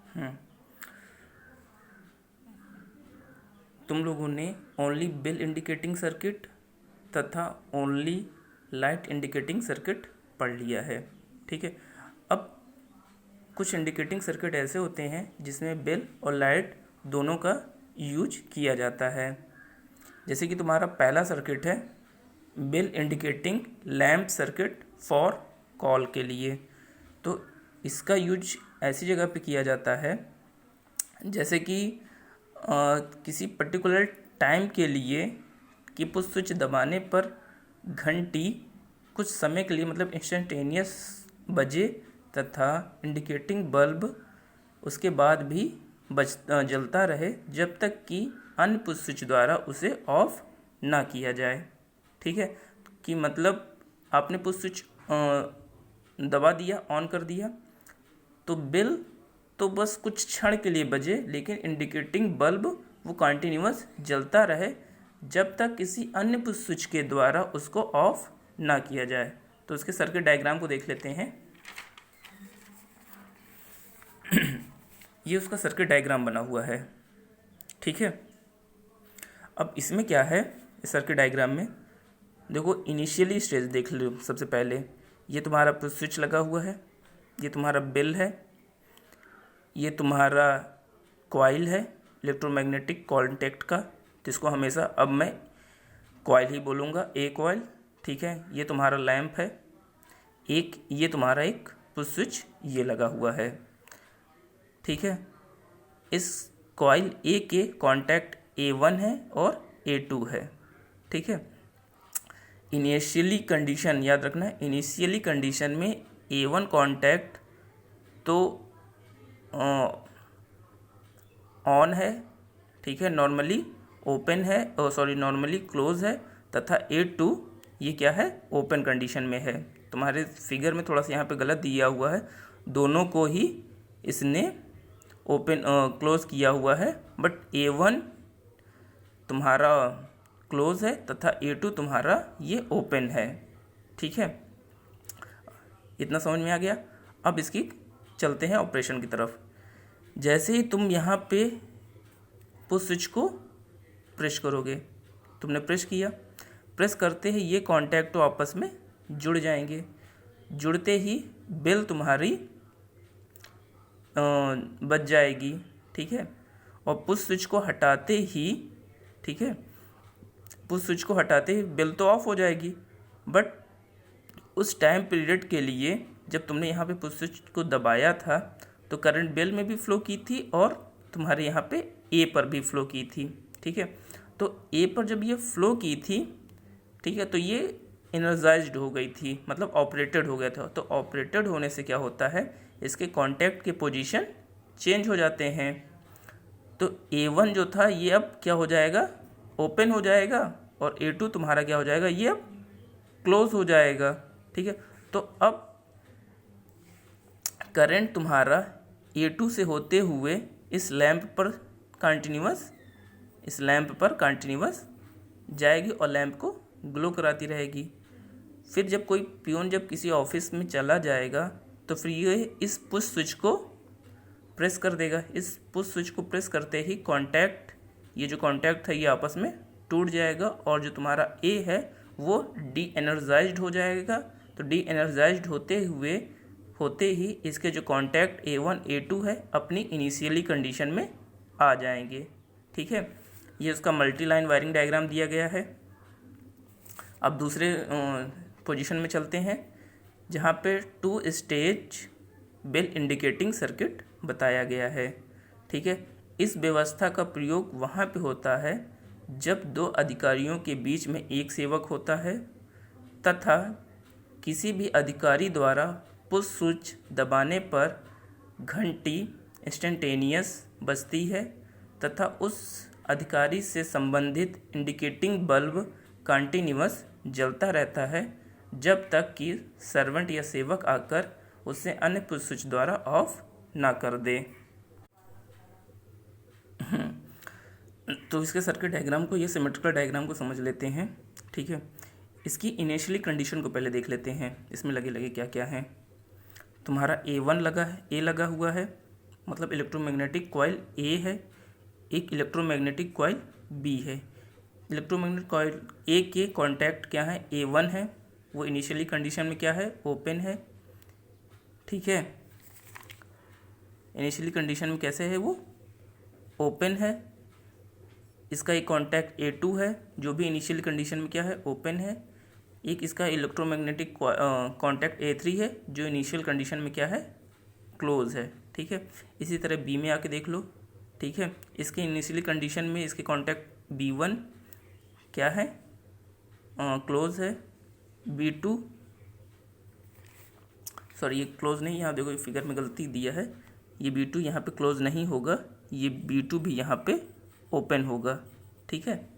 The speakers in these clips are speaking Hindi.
हम्म, तुम लोगों ने ओनली बेल इंडिकेटिंग सर्किट तथा ओनली लाइट इंडिकेटिंग सर्किट पढ़ लिया है। ठीक है, अब कुछ इंडिकेटिंग सर्किट ऐसे होते हैं जिसमें बेल और लाइट दोनों का यूज किया जाता है। जैसे कि तुम्हारा पहला सर्किट है bell indicating lamp circuit for call के लिए। तो इसका यूज ऐसी जगह पे किया जाता है जैसे कि किसी पर्टिकुलर टाइम के लिए कि पुश स्विच दबाने पर घंटी कुछ समय के लिए मतलब इंस्टेंटेनियस बजे तथा इंडिकेटिंग बल्ब उसके बाद भी जलता रहे जब तक कि अन्य पुश स्विच द्वारा उसे ऑफ ना किया जाए। ठीक है, कि मतलब आपने पुश स्विच दबा दिया, ऑन कर दिया, तो बेल तो बस कुछ क्षण के लिए बजे लेकिन इंडिकेटिंग बल्ब वो कंटिन्यूअस जलता रहे जब तक किसी अन्य पुश स्विच के द्वारा उसको ऑफ ना किया जाए। तो उसके सर्किट डायग्राम को देख लेते हैं। ये उसका सर्किट डायग्राम बना हुआ है। ठीक है, अब इसमें क्या है, इस सर्किट डायग्राम में देखो इनिशियली स्टेज देख लो। सबसे पहले ये तुम्हारा पुश स्विच लगा हुआ है, ये तुम्हारा बेल है, ये तुम्हारा कॉइल है इलेक्ट्रोमैग्नेटिक कॉन्टैक्ट का, जिसको हमेशा अब मैं कॉइल ही बोलूँगा, ए कॉइल। ठीक है, ये तुम्हारा लैंप है, एक ये तुम्हारा एक पुश स्विच ये लगा हुआ है। ठीक है, इस कॉइल ए के कॉन्टैक्ट A1 है और A2 है। ठीक है, इनिशियली कंडीशन याद रखना है, इनिशियली कंडीशन में A1 कॉन्टैक्ट तो ऑन है। ठीक है, नॉर्मली ओपन है, नॉर्मली क्लोज है, तथा A2 ये क्या है, ओपन कंडीशन में है। तुम्हारे फिगर में थोड़ा सा यहाँ पे गलत दिया हुआ है, दोनों को ही इसने ओपन क्लोज किया हुआ है, बट A1 तुम्हारा क्लोज है तथा A2 तुम्हारा ये ओपन है। ठीक है, इतना समझ में आ गया। अब इसकी चलते हैं ऑपरेशन की तरफ। जैसे ही तुम यहाँ पे पुश स्विच को प्रेस करोगे, तुमने प्रेस किया, प्रेस करते ही ये कॉन्टैक्ट तो आपस में जुड़ जाएंगे, जुड़ते ही बेल तुम्हारी बच जाएगी। ठीक है, और पुश स्विच को हटाते ही, ठीक है, पुश स्विच को हटाते ही बेल तो ऑफ हो जाएगी, बट उस टाइम पीरियड के लिए जब तुमने यहाँ पे पुश स्विच को दबाया था तो करंट बेल में भी फ्लो की थी और तुम्हारे यहाँ पे ए पर भी फ्लो की थी। ठीक है, तो ए पर जब ये फ्लो की थी, ठीक है, तो ये एनर्जाइज्ड हो गई थी, मतलब ऑपरेटेड हो गया था। तो ऑपरेटेड होने से क्या होता है, इसके कॉन्टैक्ट के पोजीशन चेंज हो जाते हैं। तो A1 जो था ये अब क्या हो जाएगा, ओपन हो जाएगा, और A2 तुम्हारा क्या हो जाएगा, ये अब क्लोज हो जाएगा। ठीक है, तो अब करंट तुम्हारा A2 से होते हुए इस लैंप पर कंटिन्यूअस जाएगी और लैंप को ग्लो कराती रहेगी। फिर जब कोई पियून जब किसी ऑफिस में चला जाएगा तो फिर ये इस पुश स्विच को प्रेस कर देगा। इस पुश स्विच को प्रेस करते ही कॉन्टैक्ट, ये जो कॉन्टैक्ट था ये आपस में टूट जाएगा और जो तुम्हारा ए है वो डी एनर्जाइज्ड हो जाएगा। तो डी एनर्जाइज्ड होते ही इसके जो कॉन्टैक्ट A1 A2 है अपनी इनिशियली कंडीशन में आ जाएंगे। ठीक है, ये उसका मल्टी लाइन वायरिंग डायग्राम दिया गया है। अब दूसरे पोजीशन में चलते हैं जहाँ पे 2 स्टेज बेल इंडिकेटिंग सर्किट बताया गया है। ठीक है, इस व्यवस्था का प्रयोग वहाँ पे होता है जब 2 अधिकारियों के बीच में एक सेवक होता है तथा किसी भी अधिकारी द्वारा पुश स्विच दबाने पर घंटी इंस्टेंटेनियस बजती है तथा उस अधिकारी से संबंधित इंडिकेटिंग बल्ब कंटिन्यूअस जलता रहता है जब तक कि सर्वेंट या सेवक आकर उसे अन्य पुश स्विच द्वारा ऑफ ना कर दे। तो इसके सर्किट डायग्राम को, ये सिमेट्रिकल डायग्राम को समझ लेते हैं। ठीक है, इसकी इनिशियली कंडीशन को पहले देख लेते हैं। इसमें लगे क्या क्या हैं। तुम्हारा A1 लगा है, ए लगा हुआ है, मतलब इलेक्ट्रोमैग्नेटिक कॉइल ए है, एक इलेक्ट्रोमैग्नेटिक कॉइल बी है। इलेक्ट्रोमैग्नेटिक कॉइल ए के कॉन्टैक्ट क्या है, A1 है, वो इनिशियली कंडीशन में क्या है, ओपन है। ठीक है, इनिशियली कंडीशन में कैसे है, वो ओपन है। इसका एक कॉन्टैक्ट A2 है, जो भी इनिशियल कंडीशन में क्या है, ओपन है। एक इसका इलेक्ट्रोमैग्नेटिक कॉन्टैक्ट A3 है, जो इनिशियल कंडीशन में क्या है, क्लोज है। ठीक है, इसी तरह बी में आके देख लो। ठीक है, इसके इनिशियली कंडीशन में इसके कॉन्टैक्ट B1 क्या है, क्लोज है। B2 सॉरी, ये क्लोज नहीं, यहाँ देखो फिगर में गलती दिया है, ये B2 यहाँ पे क्लोज नहीं होगा, ये B2 भी यहाँ पे ओपन होगा। ठीक है,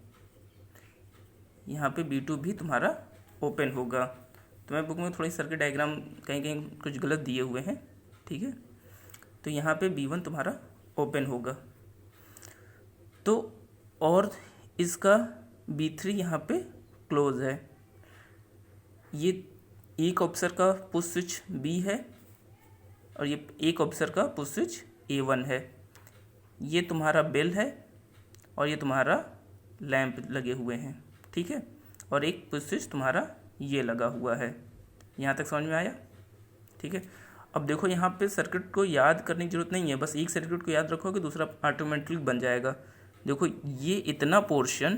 यहाँ पे B2 भी तुम्हारा ओपन होगा। तो मैं बुक में थोड़ी सर्किट डायग्राम कहीं कहीं कुछ गलत दिए हुए हैं। ठीक है, तो यहाँ पे B1 तुम्हारा ओपन होगा। तो और इसका B3 यहाँ पे क्लोज है। ये एक ऑब्जर्वर का पुश स्विच B है और ये एक ऑब्जर्वर का पुश स्विच A1 है। ये तुम्हारा बेल है और ये तुम्हारा लैंप लगे हुए हैं। ठीक है, और एक पुश स्विच तुम्हारा ये लगा हुआ है। यहाँ तक समझ में आया? ठीक है, अब देखो यहाँ पे सर्किट को याद करने की जरूरत नहीं है, बस एक सर्किट को याद रखो कि दूसरा ऑटोमेटिकली बन जाएगा। देखो ये इतना पोर्शन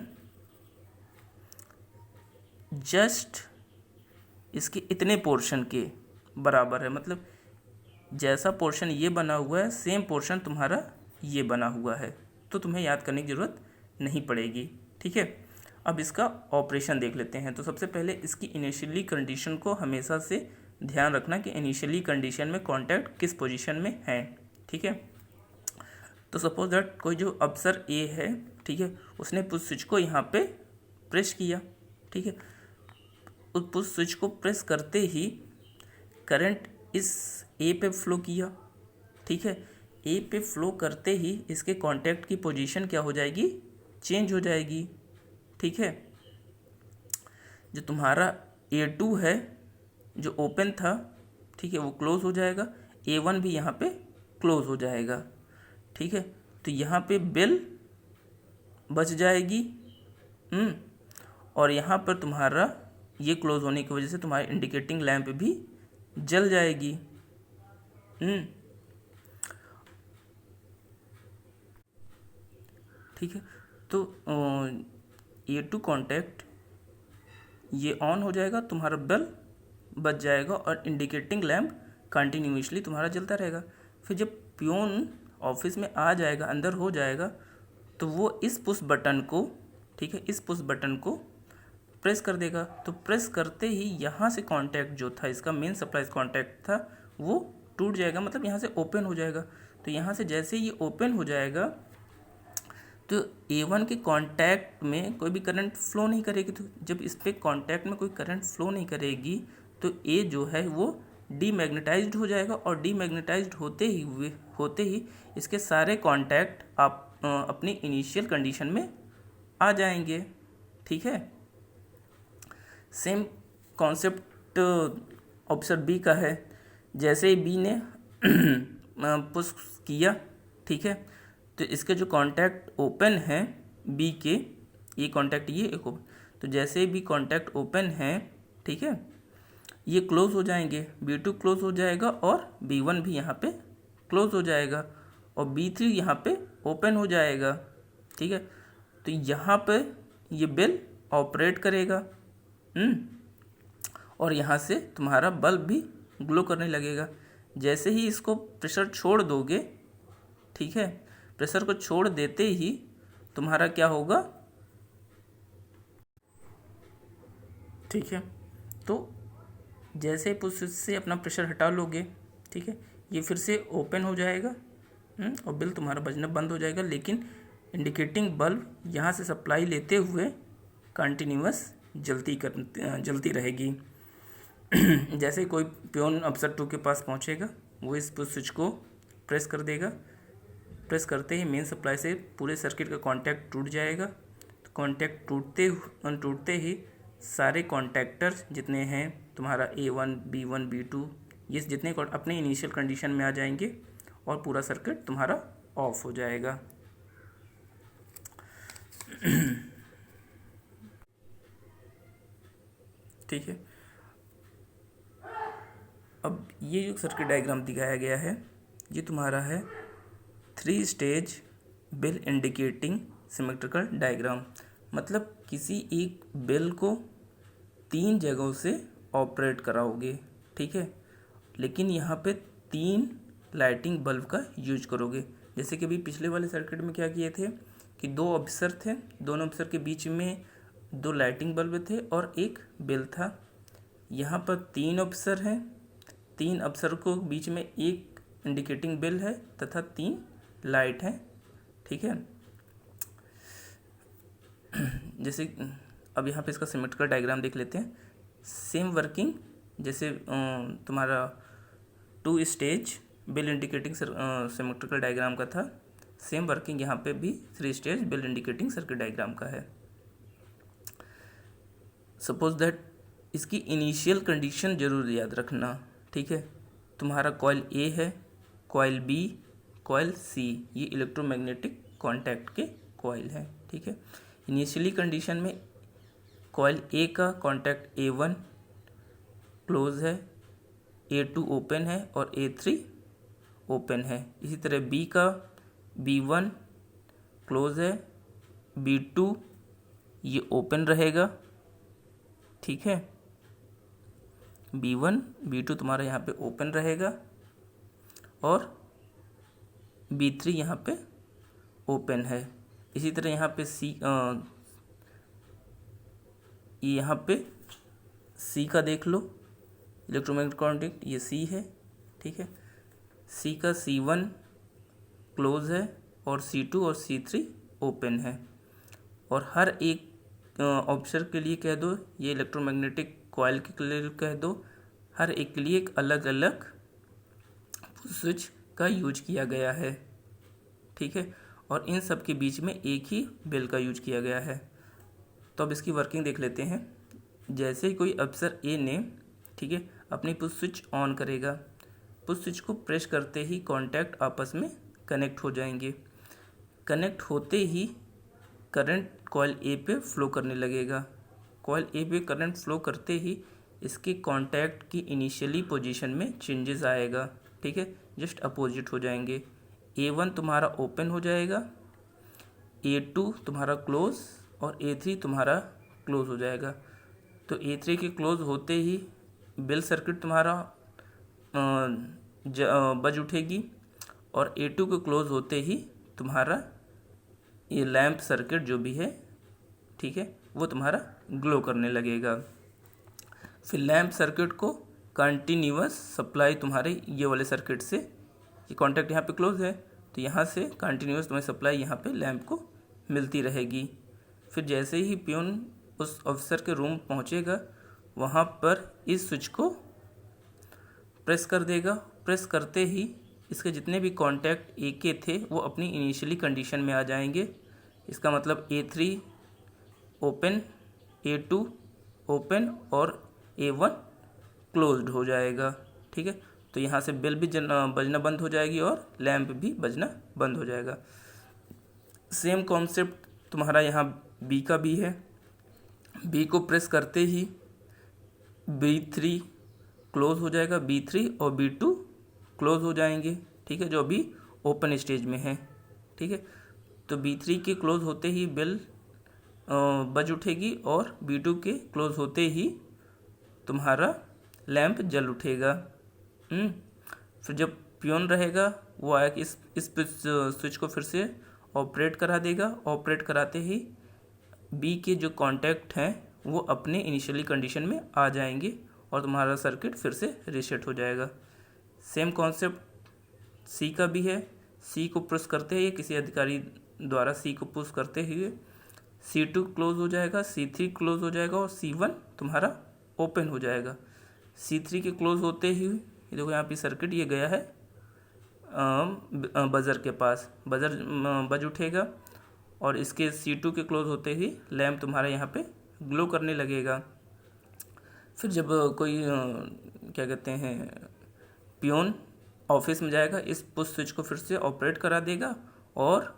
जस्ट इसके इतने पोर्शन के बराबर है, मतलब जैसा पोर्शन ये बना हुआ है सेम पोर्शन तुम्हारा ये बना हुआ है, तो तुम्हें याद करने की ज़रूरत नहीं पड़ेगी। ठीक है, अब इसका ऑपरेशन देख लेते हैं। तो सबसे पहले इसकी इनिशियली कंडीशन को हमेशा से ध्यान रखना कि इनिशियली कंडीशन में कॉन्टैक्ट किस पोजीशन में है। ठीक है, तो सपोज दैट कोई जो अफसर ए है, ठीक है, उसने पुश स्विच को यहाँ पे प्रेस किया। ठीक है, उस पुश स्विच को प्रेस करते ही करंट इस ए पे फ्लो किया। ठीक है, ए पे फ्लो करते ही इसके कॉन्टैक्ट की पोजीशन क्या हो जाएगी, चेंज हो जाएगी। ठीक है, जो तुम्हारा A2 है जो ओपन था, ठीक है, वो क्लोज हो जाएगा। A1 भी यहाँ पे क्लोज हो जाएगा। ठीक है, तो यहाँ पे बेल बच जाएगी। और यहाँ पर तुम्हारा ये क्लोज होने की वजह से तुम्हारी इंडिकेटिंग लैंप भी जल जाएगी। ठीक है, तो A2 कॉन्टैक्ट ये ऑन हो जाएगा, तुम्हारा बेल बच जाएगा और इंडिकेटिंग लैंप कंटिन्यूसली तुम्हारा जलता रहेगा। फिर जब पियोन ऑफिस में आ जाएगा, अंदर हो जाएगा, तो वो इस पुश बटन को, ठीक है, इस पुश बटन को प्रेस कर देगा। तो प्रेस करते ही यहाँ से कांटेक्ट जो था, इसका मेन सप्लाई कांटेक्ट था, वो टूट जाएगा, मतलब यहाँ से ओपन हो जाएगा। तो यहाँ से जैसे ये ओपन हो जाएगा तो A1 के कांटेक्ट में कोई भी करंट फ्लो नहीं करेगी। तो जब इस पे कांटेक्ट में कोई करंट फ्लो नहीं करेगी तो A जो है वो डीमैग्नेटाइज्ड हो जाएगा, और डीमैग्नेटाइज्ड होते ही इसके सारे कांटेक्ट आप अपनी इनिशियल कंडीशन में आ जाएंगे। ठीक है, सेम कॉन्सेप्ट ऑब्जर्व बी का है। जैसे ही बी ने पुश किया, ठीक है, तो इसके जो कांटेक्ट ओपन हैं बी के, ये कांटेक्ट ये एक ओपन, तो जैसे ही भी कांटेक्ट ओपन हैं, ठीक है, ये क्लोज हो जाएंगे। B2 क्लोज हो जाएगा और B1 भी यहाँ पे क्लोज हो जाएगा और B3 यहाँ पे ओपन हो जाएगा। ठीक है, तो यहाँ पे ये बेल ऑपरेट करेगा और यहाँ से तुम्हारा बल्ब भी ग्लो करने लगेगा। जैसे ही इसको प्रेशर छोड़ दोगे, ठीक है, प्रेशर को छोड़ देते ही तुम्हारा क्या होगा, ठीक है, तो जैसे ही पुश स्विच से अपना प्रेशर हटा लोगे, ठीक है, ये फिर से ओपन हो जाएगा और बिल तुम्हारा बजना बंद हो जाएगा। लेकिन इंडिकेटिंग बल्ब यहाँ से सप्लाई लेते हुए कंटिन्यूअस जलती रहेगी। जैसे कोई पियोन अफसर 2 के पास पहुँचेगा, वो इस पुश स्विच को प्रेस कर देगा। प्रेस करते ही मेन सप्लाई से पूरे सर्किट का कांटेक्ट टूट जाएगा। तो कांटेक्ट टूटते ही सारे कॉन्टैक्टर्स जितने हैं तुम्हारा A1, B1, B2, ये जितने अपने इनिशियल कंडीशन में आ जाएंगे और पूरा सर्किट तुम्हारा ऑफ हो जाएगा। ठीक है। अब ये जो सर्किट डायग्राम दिखाया गया है ये तुम्हारा है 3 stage bell indicating symmetrical diagram. मतलब किसी एक बेल को 3 जगहों से ऑपरेट कराओगे, ठीक है, लेकिन यहाँ पे 3 लाइटिंग बल्ब का यूज करोगे। जैसे कि अभी पिछले वाले सर्किट में क्या किए थे कि 2 ऑफिसर थे, दोनों ऑफिसर के बीच में 2 लाइटिंग बल्ब थे और एक बेल था। यहाँ पर 3 ऑफिसर हैं, 3 अफसर को बीच में एक इंडिकेटिंग बेल है तथा 3 लाइट हैं, ठीक है। जैसे अब यहाँ पे इसका सिमेट्रिकल डायग्राम देख लेते हैं। सेम वर्किंग जैसे तुम्हारा 2 stage bell indicating symmetrical diagram का था, सेम वर्किंग यहाँ पे भी 3 stage bell indicating circuit diagram का है। सपोज दैट इसकी इनिशियल कंडीशन जरूर याद रखना, ठीक है। तुम्हारा कॉइल ए है, कॉइल बी, कॉइल सी, ये इलेक्ट्रोमैग्नेटिक कॉन्टैक्ट के कॉइल हैं, ठीक है। इनिशियली कंडीशन में कॉइल ए का कॉन्टैक्ट A1 क्लोज है, A2 ओपन है और A3 ओपन है। इसी तरह बी का B1 क्लोज है, B2 ये ओपन रहेगा, ठीक है। B1 B2 तुम्हारा यहाँ पे ओपन रहेगा और B3 यहाँ पे ओपन है। इसी तरह यहाँ पे यहाँ पे C का देख लो, इलेक्ट्रोमैग्नेटिक कॉन्टैक्ट ये C है, ठीक है। C का C1 क्लोज है और C2 और C3 ओपन है। और हर एक ऑब्जर्वर के लिए कह दो, ये इलेक्ट्रोमैग्नेटिक कॉइल के लिए कह दो, हर एक के लिए एक अलग अलग स्विच का यूज किया गया है, ठीक है। और इन सब के बीच में एक ही बेल का यूज किया गया है। तो अब इसकी वर्किंग देख लेते हैं। जैसे ही कोई अफसर ए ने, ठीक है, अपनी पुश स्विच ऑन करेगा, पुश स्विच को प्रेस करते ही कॉन्टैक्ट आपस में कनेक्ट हो जाएंगे। कनेक्ट होते ही करंट कॉइल ए पे फ्लो करने लगेगा। कॉइल ए पे करंट फ्लो करते ही इसके कॉन्टैक्ट की इनिशियली पोजीशन में चेंजेस आएगा, ठीक है, जस्ट अपोजिट हो जाएंगे। A1 तुम्हारा ओपन हो जाएगा, A2 तुम्हारा क्लोज और A3 तुम्हारा क्लोज हो जाएगा। तो A3 के क्लोज होते ही बेल सर्किट तुम्हारा बज उठेगी और A2 के क्लोज होते ही तुम्हारा ये लैंप सर्किट जो भी है, ठीक है, वो तुम्हारा ग्लो करने लगेगा। फिर लैंप सर्किट को कंटिन्यूअस सप्लाई तुम्हारे ये वाले सर्किट से, ये कॉन्टैक्ट यहाँ पे क्लोज है तो यहाँ से कंटिन्यूअस तुम्हारी सप्लाई यहाँ पे लैंप को मिलती रहेगी। फिर जैसे ही पियून उस ऑफिसर के रूम पहुँचेगा वहाँ पर इस स्विच को प्रेस कर देगा। प्रेस करते ही इसके जितने भी कॉन्टैक्ट ए के थे वो अपनी इनिशियली कंडीशन में आ जाएंगे। इसका मतलब A3 ओपन, A2 ओपन और A1 क्लोज्ड हो जाएगा, ठीक है। तो यहाँ से बेल भी बजना बंद हो जाएगी और लैंप भी बजना बंद हो जाएगा। सेम कॉन्सेप्ट तुम्हारा यहाँ बी का भी है। बी को प्रेस करते ही B3 क्लोज हो जाएगा, B3 और B2 क्लोज हो जाएंगे, ठीक है, जो अभी ओपन स्टेज में है, ठीक है। तो B3 के क्लोज होते ही बेल बज उठेगी और B2 के क्लोज होते ही तुम्हारा लैंप जल उठेगा। फिर जब पियोन रहेगा वो आया कि इस स्विच को फिर से ऑपरेट करा देगा। ऑपरेट कराते ही बी के जो कॉन्टैक्ट हैं वो अपने इनिशियली कंडीशन में आ जाएंगे और तुम्हारा सर्किट फिर से रीसेट हो जाएगा। सेम कॉन्सेप्ट सी का भी है। सी को पुश करते ही किसी अधिकारी द्वारा सी को पुश करते हुए C2 क्लोज हो जाएगा, C3 क्लोज हो जाएगा और C1 तुम्हारा ओपन हो जाएगा। C3 के क्लोज होते ही ये देखो यहाँ पे सर्किट ये गया है बजर के पास, बजर बज उठेगा और इसके C2 के क्लोज होते ही लैंप तुम्हारा यहाँ पे ग्लो करने लगेगा। फिर जब कोई क्या कहते हैं पियोन ऑफिस में जाएगा, इस पुश स्विच को फिर से ऑपरेट करा देगा और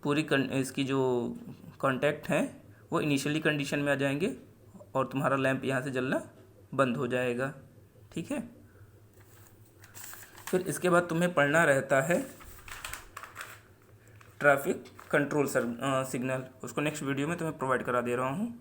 पूरी इसकी जो कॉन्टैक्ट हैं वो इनिशियली कंडीशन में आ जाएंगे और तुम्हारा लैंप यहाँ से जलना बंद हो जाएगा। ठीक है। फिर इसके बाद तुम्हें पढ़ना रहता है ट्रैफिक कंट्रोल सिग्नल। उसको नेक्स्ट वीडियो में तुम्हें प्रोवाइड करा दे रहा हूँ।